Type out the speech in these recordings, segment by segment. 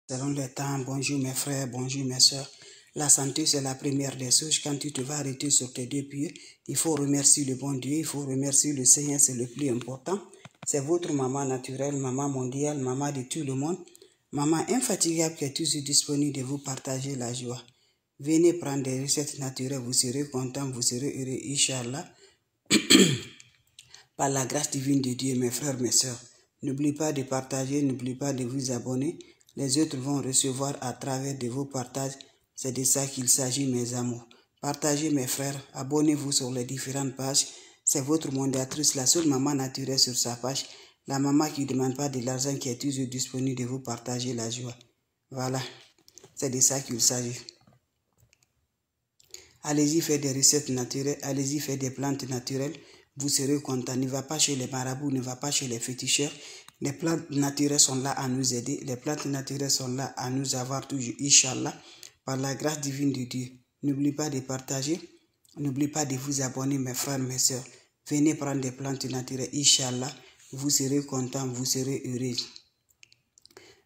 Selon le temps, bonjour mes frères, bonjour mes soeurs. La santé, c'est la première des choses. Quand tu te vas arrêter sur tes deux pieds, il faut remercier le bon Dieu, il faut remercier le Seigneur, c'est le plus important. C'est votre maman naturelle, maman mondiale, maman de tout le monde, maman infatigable qui est toujours disponible de vous partager la joie. Venez prendre des recettes naturelles, vous serez content, vous serez heureux, Inch'Allah. Par la grâce divine de Dieu, mes frères, mes soeurs. N'oubliez pas de partager, n'oubliez pas de vous abonner. Les autres vont recevoir à travers de vos partages. C'est de ça qu'il s'agit, mes amours. Partagez, mes frères. Abonnez-vous sur les différentes pages. C'est votre modératrice, la seule maman naturelle sur sa page. La maman qui ne demande pas de l'argent, qui est toujours disponible de vous partager la joie. Voilà. C'est de ça qu'il s'agit. Allez-y faire des recettes naturelles. Allez-y faire des plantes naturelles. Vous serez content. Ne va pas chez les marabouts, ne va pas chez les féticheurs. Les plantes naturelles sont là à nous aider. Les plantes naturelles sont là à nous avoir toujours, Inch'Allah, par la grâce divine de Dieu. N'oubliez pas de partager. N'oubliez pas de vous abonner, mes frères, mes soeurs. Venez prendre des plantes naturelles, Inch'Allah. Vous serez content, vous serez heureux.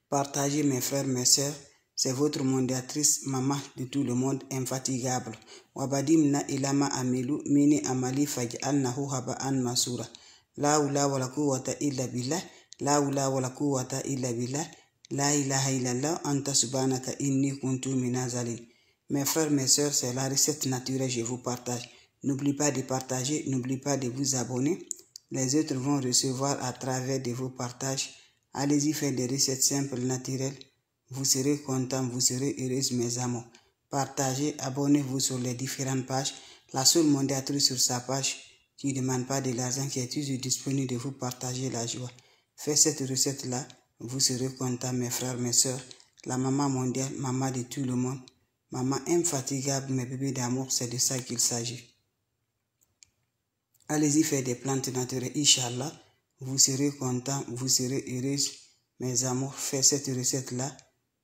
Partagez, mes frères, mes soeurs. C'est votre modératrice, maman de tout le monde, infatigable. Wabadimna ilama amelu mini amali faj'alnahu haba'an masura. La ula wala quwwata illa billah. La ula wala quwwata illa billah. La ilaha illallah anta subhanaka inni kuntu minazalin. Mes frères, mes soeurs, c'est la recette naturelle, je vous partage. N'oubliez pas de partager, n'oubliez pas de vous abonner. Les autres vont recevoir à travers de vos partages. Allez-y faire des recettes simples, naturelles. Vous serez content, vous serez heureuse, mes amours. Partagez, abonnez-vous sur les différentes pages. La seule modératrice sur sa page qui ne demande pas de l'argent, qui est toujours disponible de vous partager la joie. Faites cette recette-là, vous serez content, mes frères, mes soeurs. La maman mondiale, maman de tout le monde. Maman infatigable, mes bébés d'amour, c'est de ça qu'il s'agit. Allez-y faire des plantes naturelles, Inch'Allah. Vous serez content, vous serez heureuse, mes amours. Faites cette recette-là.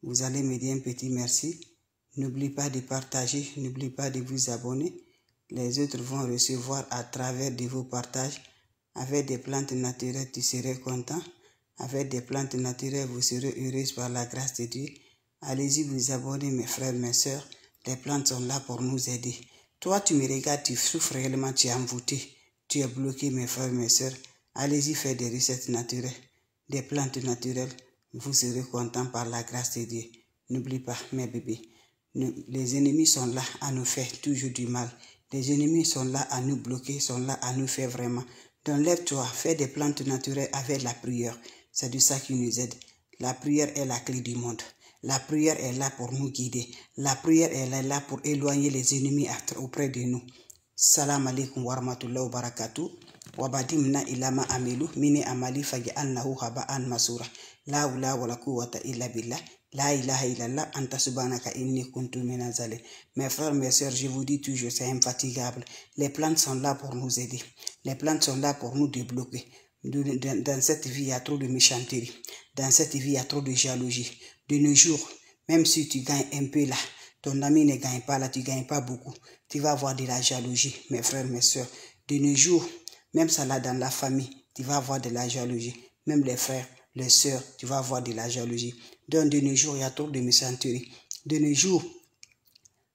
Vous allez me dire un petit merci. N'oubliez pas de partager, n'oubliez pas de vous abonner. Les autres vont recevoir à travers de vos partages. Avec des plantes naturelles, tu serais content. Avec des plantes naturelles, vous serez heureuse par la grâce de Dieu. Allez-y vous abonner, mes frères, mes soeurs. Les plantes sont là pour nous aider. Toi, tu me regardes, tu souffres réellement, tu es envoûté. Tu es bloqué, mes frères, mes soeurs. Allez-y faire des recettes naturelles, des plantes naturelles. Vous serez content par la grâce de Dieu. N'oubliez pas, mes bébés. Les ennemis sont là à nous faire toujours du mal. Les ennemis sont là à nous bloquer, sont là à nous faire vraiment. Donc lève-toi, fais des plantes naturelles avec la prière. C'est de ça qui nous aide. La prière est la clé du monde. La prière est là pour nous guider. La prière est là pour éloigner les ennemis auprès de nous. Salam alaikum wa rahmatullahi wa barakatuh. Wabadimna ilama amelu mini amali faj'alnahu haba'an masura. La ula wala quwwata illa billah. La ilaha illallah anta subhanaka inni kuntu minazalin. Mes frères, mes soeurs, je vous dis toujours, c'est infatigable. Les plantes sont là pour nous aider. Les plantes sont là pour nous débloquer. Dans cette vie, il y a trop de méchanceté. Dans cette vie, il y a trop de jalousie. De nos jours, même si tu gagnes un peu là, ton ami ne gagne pas là, tu ne gagnes pas beaucoup. Tu vas avoir de la jalousie, mes frères, mes soeurs. De nos jours, même ça là dans la famille, tu vas avoir de la jalousie. Même les frères, les sœurs, tu vas avoir de la jalousie. Donc de nos jours, il y a trop de méchanceté. De nos jours,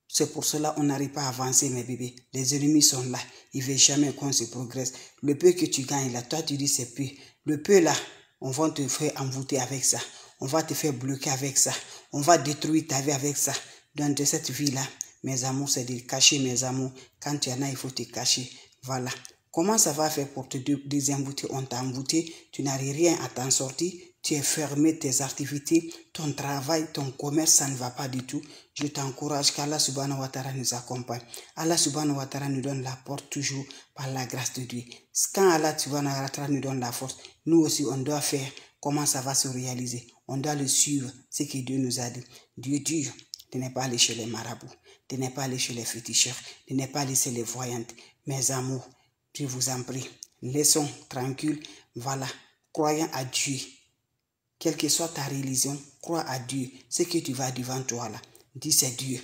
c'est pour cela qu'on n'arrive pas à avancer, mes bébés. Les ennemis sont là. Ils ne veulent jamais qu'on se progresse. Le peu que tu gagnes là, toi tu dis c'est peu. Le peu là, on va te faire envoûter avec ça. On va te faire bloquer avec ça. On va détruire ta vie avec ça. Donc de cette vie-là, mes amours, c'est de cacher mes amours. Quand tu en as, il faut te cacher. Voilà. Comment ça va faire pour te désenvoûter? On t'a envoûté, tu n'arrives rien à t'en sortir. Tu es fermé, tes activités, ton travail, ton commerce, ça ne va pas du tout. Je t'encourage qu'Allah subhanahu wa ta'ala nous accompagne. Allah subhanahu wa ta'ala nous donne la porte toujours par la grâce de Dieu. Quand Allah subhanahu wa ta'ala nous donne la force, nous aussi on doit faire comment ça va se réaliser. On doit le suivre, ce que Dieu nous a dit. Dieu dit de ne pas aller chez les marabouts, de ne pas aller chez les féticheurs, de ne pas aller chez les voyantes. Mes amours, je vous en prie, laissons tranquille, voilà, croyant à Dieu. Quelle que soit ta religion, crois à Dieu. Ce que tu vas devant toi là, dis c'est Dieu.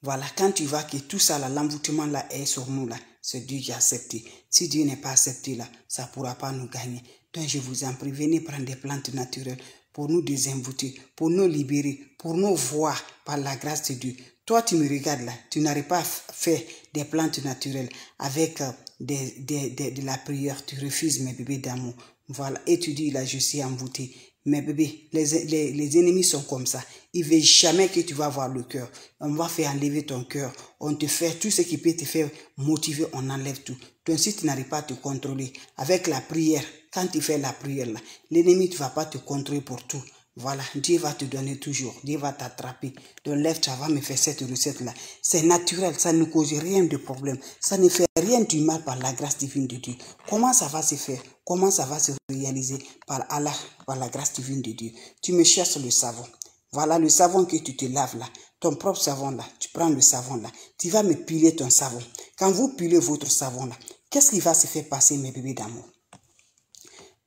Voilà, quand tu vois que tout ça là, l'envoûtement là est sur nous là, c'est Dieu qui a accepté. Si Dieu n'est pas accepté là, ça ne pourra pas nous gagner. Donc je vous en prie, venez prendre des plantes naturelles pour nous désenvoûter, pour nous libérer, pour nous voir par la grâce de Dieu. Toi, tu me regardes là, tu n'arrives pas à faire des plantes naturelles avec de la prière, tu refuses mes bébés d'amour. Voilà, et tu dis là, je suis envoûté. Mais bébé, les ennemis sont comme ça. Ils ne veulent jamais que tu vas avoir le cœur. On va faire enlever ton cœur. On te fait tout ce qui peut te faire motiver, on enlève tout. Donc si tu n'arrives pas à te contrôler avec la prière, quand tu fais la prière là, l'ennemi ne va pas te contrôler pour tout. Voilà, Dieu va te donner toujours, Dieu va t'attraper. Donc lève-toi, va me faire cette recette-là. C'est naturel, ça ne cause rien de problème. Ça ne fait rien du mal par la grâce divine de Dieu. Comment ça va se faire? Comment ça va se réaliser? Par Allah, par la grâce divine de Dieu. Tu me cherches le savon. Voilà le savon que tu te laves là. Ton propre savon là. Tu prends le savon là. Tu vas me piler ton savon. Quand vous pilez votre savon là, qu'est-ce qui va se faire passer mes bébés d'amour?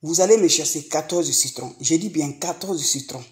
Vous allez me chercher 14 citrons. Je dis bien 14 citrons.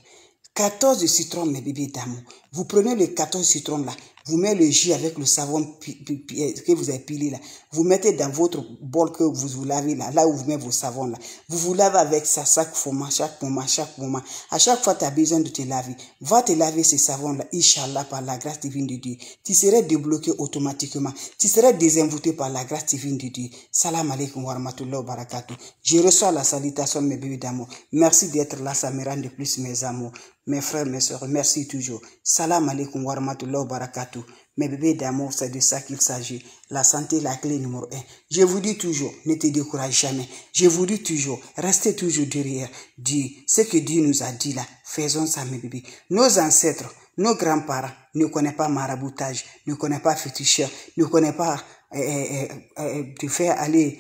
14 citrons, mes bébés d'amour. Vous prenez les 14 citrons là. Vous mettez le jus avec le savon que vous avez pilé là. Vous mettez dans votre bol que vous lavez là. Là où vous mettez vos savons là. Vous vous lavez avec ça chaque moment, chaque moment, chaque moment. À chaque fois, tu as besoin de te laver. Va te laver ces savons là. Inch'Allah, par la grâce divine de Dieu. Tu serais débloqué automatiquement. Tu serais désenvoûté par la grâce divine de Dieu. Salam alaikum wa rahmatullahi wa barakatuh. Je reçois la salutation, mes bébés d'amour. Merci d'être là. Ça me rend de plus mes amours. Mes frères, mes soeurs, merci toujours. Salam alaikum wa rahmatullahi wa barakatuh. Mes bébés d'amour, c'est de ça qu'il s'agit. La santé, la clé numéro 1. Je vous dis toujours, ne te décourage jamais. Je vous dis toujours, restez toujours derrière Dieu. Ce que Dieu nous a dit là, faisons ça, mes bébés. Nos ancêtres, nos grands-parents ne connaissent pas maraboutage, ne connaissent pas féticheur, ne connaissent pas te faire aller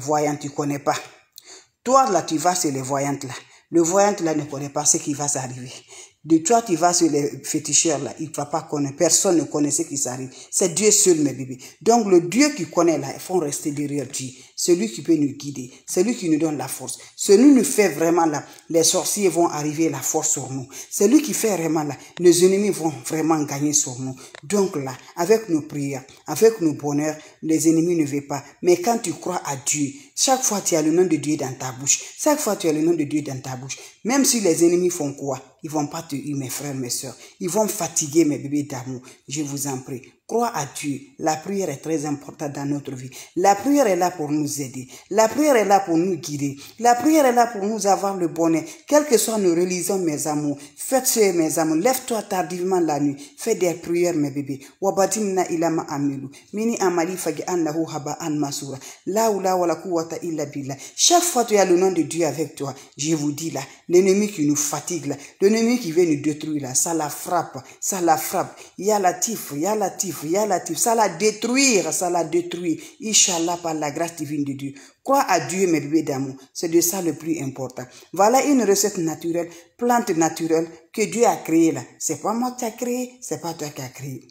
voyant, tu ne connais pas. Toi là, tu vas sur les voyantes là. Le voyant là ne connaît pas ce qui va s'arriver. De toi, tu vas sur les féticheurs là, il ne va pas connaître. Personne ne connaît ce qui s'arrive. C'est Dieu seul, mes bébés. Donc, le Dieu qui connaît là, il faut rester derrière Dieu. Celui qui peut nous guider, celui qui nous donne la force. Celui qui nous fait vraiment là, les sorciers vont arriver la force sur nous. Celui qui fait vraiment là, les ennemis vont vraiment gagner sur nous. Donc là, avec nos prières, avec nos bonheurs, les ennemis ne veulent pas. Mais quand tu crois à Dieu, chaque fois tu as le nom de Dieu dans ta bouche. Chaque fois tu as le nom de Dieu dans ta bouche. Même si les ennemis font quoi? Ils vont pas te huer, mes frères, mes soeurs. Ils vont fatiguer mes bébés d'amour. Je vous en prie. Crois à Dieu. La prière est très importante dans notre vie. La prière est là pour nous aider. La prière est là pour nous guider. La prière est là pour nous avoir le bonheur. Quelles que soient nos religions, mes amours. Faites ce, mes amours. Lève-toi tardivement la nuit. Fais des prières, mes bébés. Wabatimna ilama amilu. Mini amali fagi annahu haba an masura. La oula wala kuwata illa billah. Chaque fois tu as le nom de Dieu avec toi, je vous dis là, l'ennemi qui nous fatigue là, l'ennemi qui veut nous détruire là, ça la frappe, ça la frappe. Ya latif, ya latif. Ça la détruire, ça la détruire. Inch'Allah, par la grâce divine de Dieu. Crois à Dieu, mes bébés d'amour. C'est de ça le plus important. Voilà une recette naturelle, plante naturelle que Dieu a créée là. C'est pas moi qui a créé, c'est pas toi qui a créé.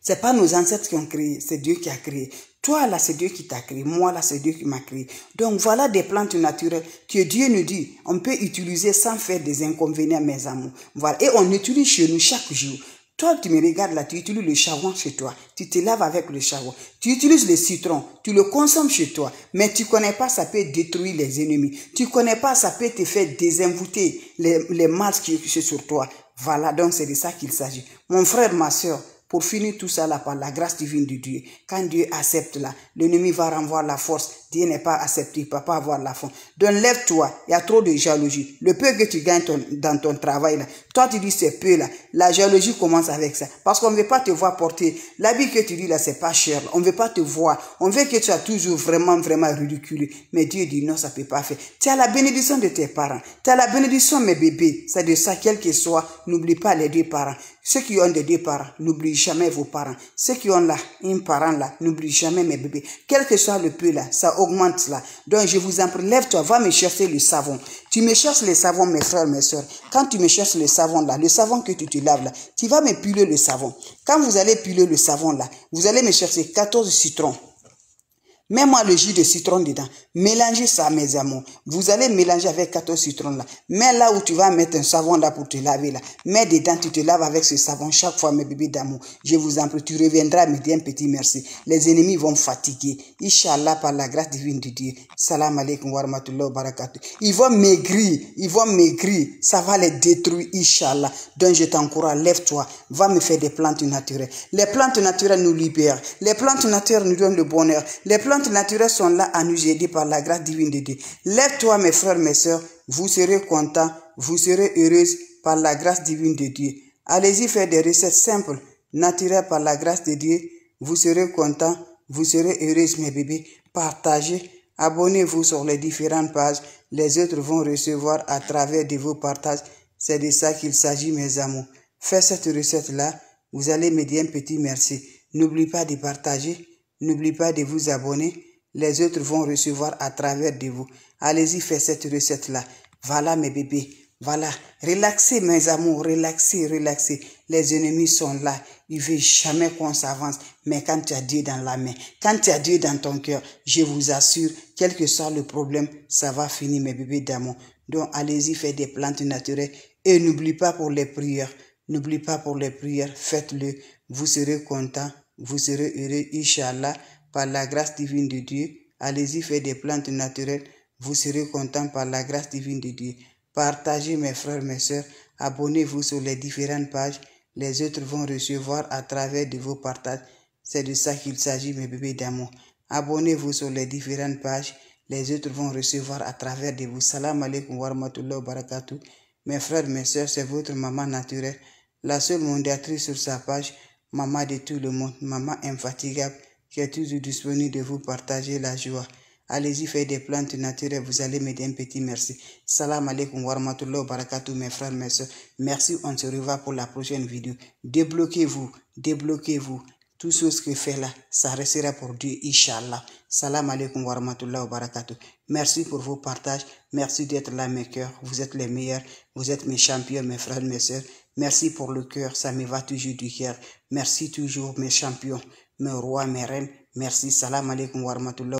C'est pas nos ancêtres qui ont créé, c'est Dieu qui a créé. Toi là, c'est Dieu qui t'a créé. Moi là, c'est Dieu qui m'a créé. Donc voilà des plantes naturelles que Dieu nous dit, on peut utiliser sans faire des inconvénients, mes amours. Voilà. Et on utilise chez nous chaque jour. Toi, tu me regardes là, tu utilises le charbon chez toi. Tu te laves avec le charbon. Tu utilises le citron. Tu le consommes chez toi. Mais tu ne connais pas, ça peut détruire les ennemis. Tu ne connais pas, ça peut te faire désenvoûter les mal qui sont sur toi. Voilà, donc c'est de ça qu'il s'agit. Mon frère, ma soeur, pour finir tout ça là par la grâce divine de Dieu, quand Dieu accepte là, l'ennemi va renvoyer la force. Dieu n'est pas accepté, il ne peut pas avoir la force. Donc lève-toi, il y a trop de jalousie. Le peu que tu gagnes dans ton travail là, toi tu dis c'est peu là, la jalousie commence avec ça. Parce qu'on ne veut pas te voir porter, l'habit que tu dis là c'est pas cher, on ne veut pas te voir, on veut que tu sois toujours vraiment ridiculé. Mais Dieu dit non, ça ne peut pas faire. Tu as la bénédiction de tes parents, tu as la bénédiction mes bébés, c'est de ça quel que soit, n'oublie pas les deux parents. Ceux qui ont des deux parents, n'oublie jamais vos parents. Ceux qui ont là, un parent là, n'oublie jamais mes bébés. Quel que soit le peu là, ça augmente là. Donc je vous en prie, lève-toi, va me chercher le savon. Tu me cherches le savon, mes frères, mes soeurs. Quand tu me cherches le savon là, le savon que tu te laves là, tu vas me piler le savon. Quand vous allez piler le savon là, vous allez me chercher 14 citrons. Mets-moi le jus de citron dedans. Mélangez ça, mes amours. Vous allez mélanger avec 14 citrons là. Mets là où tu vas mettre un savon là pour te laver là. Mets dedans, tu te laves avec ce savon chaque fois, mes bébés d'amour. Je vous en prie, tu reviendras à me dire un petit merci. Les ennemis vont fatiguer. Inch'Allah, par la grâce divine de Dieu. Salam alaikum wa rahmatullahi wa barakatuh. Ils vont maigrir. Ça va les détruire, Inch'Allah. Donc je t'encourage, lève-toi. Va me faire des plantes naturelles. Les plantes naturelles nous libèrent. Les plantes naturelles nous donnent le bonheur. Les plantes naturelles sont là à nous aider par la grâce divine de Dieu. Lève-toi, mes frères, mes sœurs. Vous serez contents. Vous serez heureuses par la grâce divine de Dieu. Allez-y faire des recettes simples, naturelles par la grâce de Dieu. Vous serez contents. Vous serez heureuses, mes bébés. Partagez. Abonnez-vous sur les différentes pages. Les autres vont recevoir à travers de vos partages. C'est de ça qu'il s'agit, mes amours. Faites cette recette-là. Vous allez me dire un petit merci. N'oubliez pas de partager. N'oubliez pas de vous abonner. Les autres vont recevoir à travers de vous. Allez-y, faites cette recette-là. Voilà, mes bébés. Voilà. Relaxez, mes amours. Relaxez. Les ennemis sont là. Ils ne veulent jamais qu'on s'avance. Mais quand tu as Dieu dans la main, quand tu as Dieu dans ton cœur, je vous assure, quel que soit le problème, ça va finir, mes bébés d'amour. Donc, allez-y, faites des plantes naturelles. Et n'oubliez pas pour les prières. N'oubliez pas pour les prières. Faites-le. Vous serez contents. Vous serez heureux, Inch'Allah, par la grâce divine de Dieu. Allez-y, faites des plantes naturelles. Vous serez contents par la grâce divine de Dieu. Partagez, mes frères, mes sœurs. Abonnez-vous sur les différentes pages. Les autres vont recevoir à travers de vos partages. C'est de ça qu'il s'agit, mes bébés d'amour. Abonnez-vous sur les différentes pages. Les autres vont recevoir à travers de vous. Salam alaikum wa rahmatullahi wa barakatuh. Mes frères, mes sœurs, c'est votre maman naturelle. La seule mondiatrice sur sa page. Maman de tout le monde, maman infatigable, qui est toujours disponible de vous partager la joie. Allez-y, faites des plantes naturelles, vous allez me dire un petit merci. Salam alaikum wa rahmatullahi wa barakatuh, mes frères, mes soeurs. Merci, on se revoit pour la prochaine vidéo. Débloquez-vous. Tout ce que fait là, ça restera pour Dieu, Inch'Allah. Salam alaikum wa rahmatullahi wa barakatuh. Merci pour vos partages. Merci d'être là, mes cœurs. Vous êtes les meilleurs. Vous êtes mes champions, mes frères, mes soeurs. Merci pour le cœur. Ça me va toujours du cœur. Merci toujours, mes champions, mes rois, mes reines. Merci. Salam alaikum wa rahmatullahi.